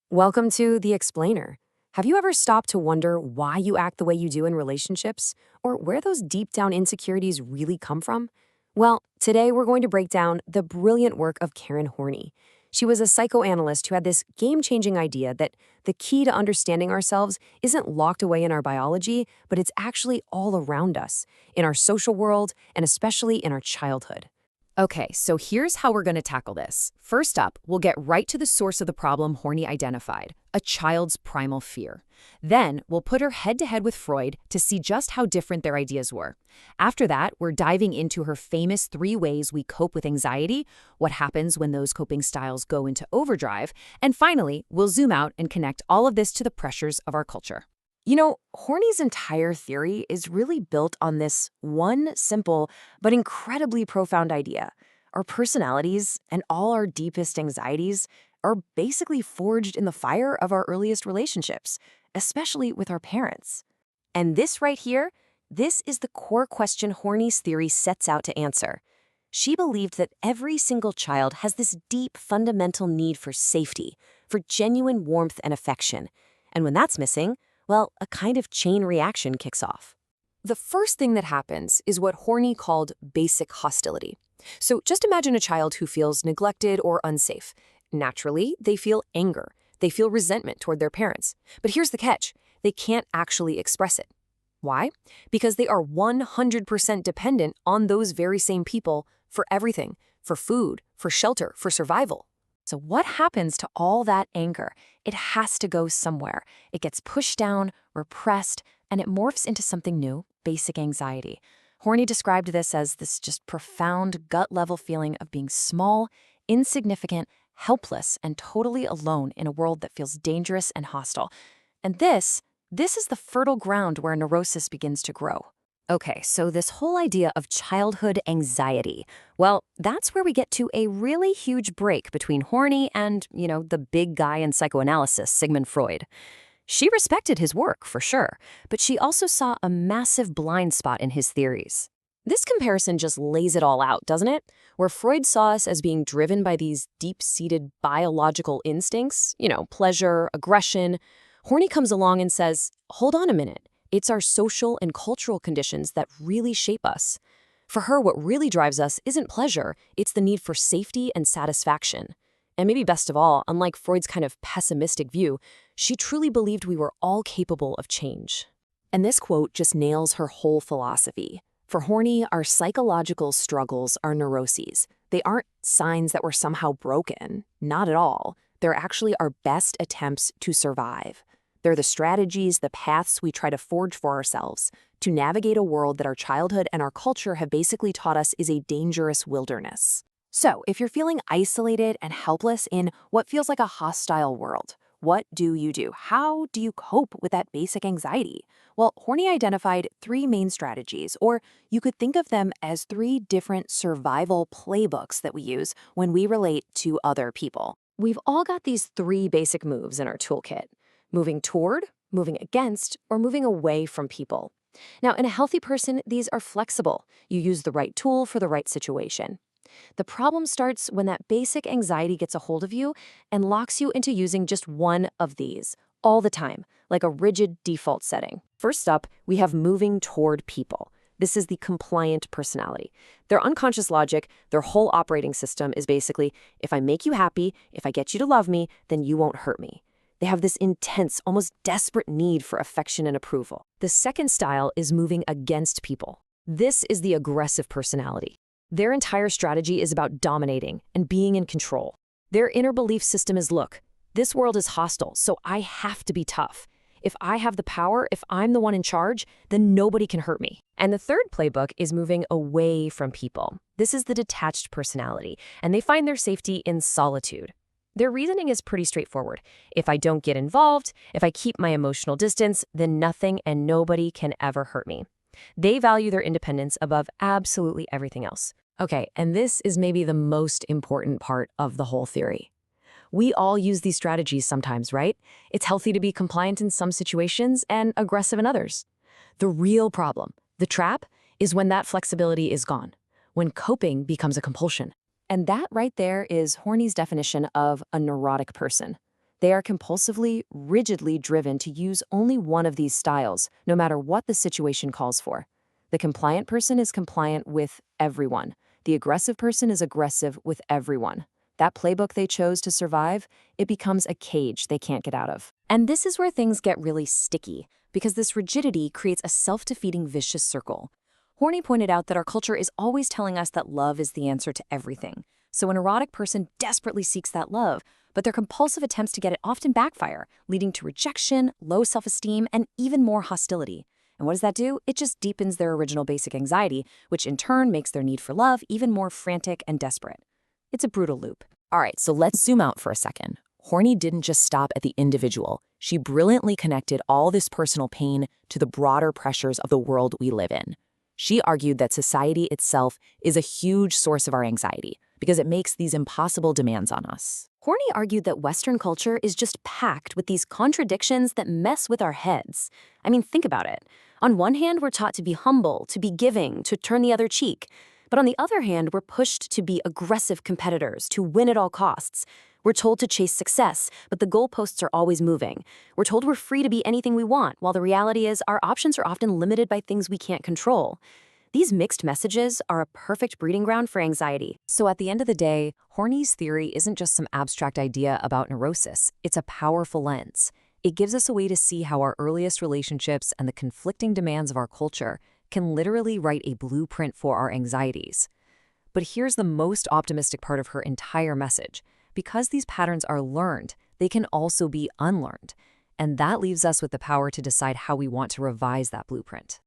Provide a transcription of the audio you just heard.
Welcome to The Explainer. Have you ever stopped to wonder why you act the way you do in relationships, or where those deep down insecurities really come from? Well, today we're going to break down the brilliant work of Karen Horney. She was a psychoanalyst who had this game changing idea that the key to understanding ourselves isn't locked away in our biology, but it's actually all around us, in our social world, and especially in our childhood. Okay, so here's how we're going to tackle this. First up, we'll get right to the source of the problem Horney identified, a child's primal fear. Then, we'll put her head-to-head with Freud to see just how different their ideas were. After that, we're diving into her famous 3 ways we cope with anxiety, what happens when those coping styles go into overdrive, and finally, we'll zoom out and connect all of this to the pressures of our culture. You know, Horney's entire theory is really built on this one simple but incredibly profound idea. Our personalities and all our deepest anxieties are basically forged in the fire of our earliest relationships, especially with our parents. And this right here, this is the core question Horney's theory sets out to answer. She believed that every single child has this deep fundamental need for safety, for genuine warmth and affection. And when that's missing, well, a kind of chain reaction kicks off. The first thing that happens is what Horney called basic hostility. So just imagine a child who feels neglected or unsafe. Naturally, they feel anger. They feel resentment toward their parents. But here's the catch. They can't actually express it. Why? Because they are 100% dependent on those very same people for everything, for food, for shelter, for survival. So what happens to all that anger? It has to go somewhere. It gets pushed down, repressed, and it morphs into something new, basic anxiety. Horney described this as this just profound gut-level feeling of being small, insignificant, helpless, and totally alone in a world that feels dangerous and hostile. And this is the fertile ground where neurosis begins to grow. Okay, so this whole idea of childhood anxiety, well, that's where we get to a really huge break between Horney and, the big guy in psychoanalysis, Sigmund Freud. She respected his work, for sure, but she also saw a massive blind spot in his theories. This comparison just lays it all out, doesn't it? Where Freud saw us as being driven by these deep-seated biological instincts, pleasure, aggression, Horney comes along and says, hold on a minute. It's our social and cultural conditions that really shape us. For her, what really drives us isn't pleasure, it's the need for safety and satisfaction. And maybe best of all, unlike Freud's kind of pessimistic view, she truly believed we were all capable of change. And this quote just nails her whole philosophy. For Horney, our psychological struggles are neuroses. They aren't signs that we're somehow broken. Not at all. They're actually our best attempts to survive. They're the strategies, the paths we try to forge for ourselves to navigate a world that our childhood and our culture have basically taught us is a dangerous wilderness. So, if you're feeling isolated and helpless in what feels like a hostile world, what do you do? How do you cope with that basic anxiety? Well, Horney identified 3 main strategies, or you could think of them as 3 different survival playbooks that we use when we relate to other people. We've all got these 3 basic moves in our toolkit. Moving toward, moving against, or moving away from people. Now, in a healthy person, these are flexible. You use the right tool for the right situation. The problem starts when that basic anxiety gets a hold of you and locks you into using just one of these, all the time, like a rigid default setting. First up, we have moving toward people. This is the compliant personality. Their unconscious logic, their whole operating system is basically, if I make you happy, if I get you to love me, then you won't hurt me. They have this intense, almost desperate need for affection and approval. The second style is moving against people. This is the aggressive personality. Their entire strategy is about dominating and being in control. Their inner belief system is, look, this world is hostile, so I have to be tough. If I have the power, if I'm the one in charge, then nobody can hurt me. And the third playbook is moving away from people. This is the detached personality, and they find their safety in solitude. Their reasoning is pretty straightforward. If I don't get involved, if I keep my emotional distance, then nothing and nobody can ever hurt me. They value their independence above absolutely everything else. Okay, and this is maybe the most important part of the whole theory. We all use these strategies sometimes, right? It's healthy to be compliant in some situations and aggressive in others. The real problem, the trap, is when that flexibility is gone, when coping becomes a compulsion. And that right there is Horney's definition of a neurotic person. They are compulsively, rigidly driven to use only one of these styles, no matter what the situation calls for. The compliant person is compliant with everyone. The aggressive person is aggressive with everyone. That playbook they chose to survive, it becomes a cage they can't get out of. And this is where things get really sticky, because this rigidity creates a self-defeating vicious circle. Horney pointed out that our culture is always telling us that love is the answer to everything. So an erotic person desperately seeks that love, but their compulsive attempts to get it often backfire, leading to rejection, low self-esteem, and even more hostility. And what does that do? It just deepens their original basic anxiety, which in turn makes their need for love even more frantic and desperate. It's a brutal loop. All right, so let's zoom out for a second. Horney didn't just stop at the individual. She brilliantly connected all this personal pain to the broader pressures of the world we live in. She argued that society itself is a huge source of our anxiety because it makes these impossible demands on us. Horney argued that Western culture is just packed with these contradictions that mess with our heads. I mean, think about it. On one hand, we're taught to be humble, to be giving, to turn the other cheek. But on the other hand, we're pushed to be aggressive competitors, to win at all costs. We're told to chase success, but the goalposts are always moving. We're told we're free to be anything we want, while the reality is our options are often limited by things we can't control. These mixed messages are a perfect breeding ground for anxiety. So at the end of the day, Horney's theory isn't just some abstract idea about neurosis. It's a powerful lens. It gives us a way to see how our earliest relationships and the conflicting demands of our culture can literally write a blueprint for our anxieties. But here's the most optimistic part of her entire message. Because these patterns are learned, they can also be unlearned. And that leaves us with the power to decide how we want to revise that blueprint.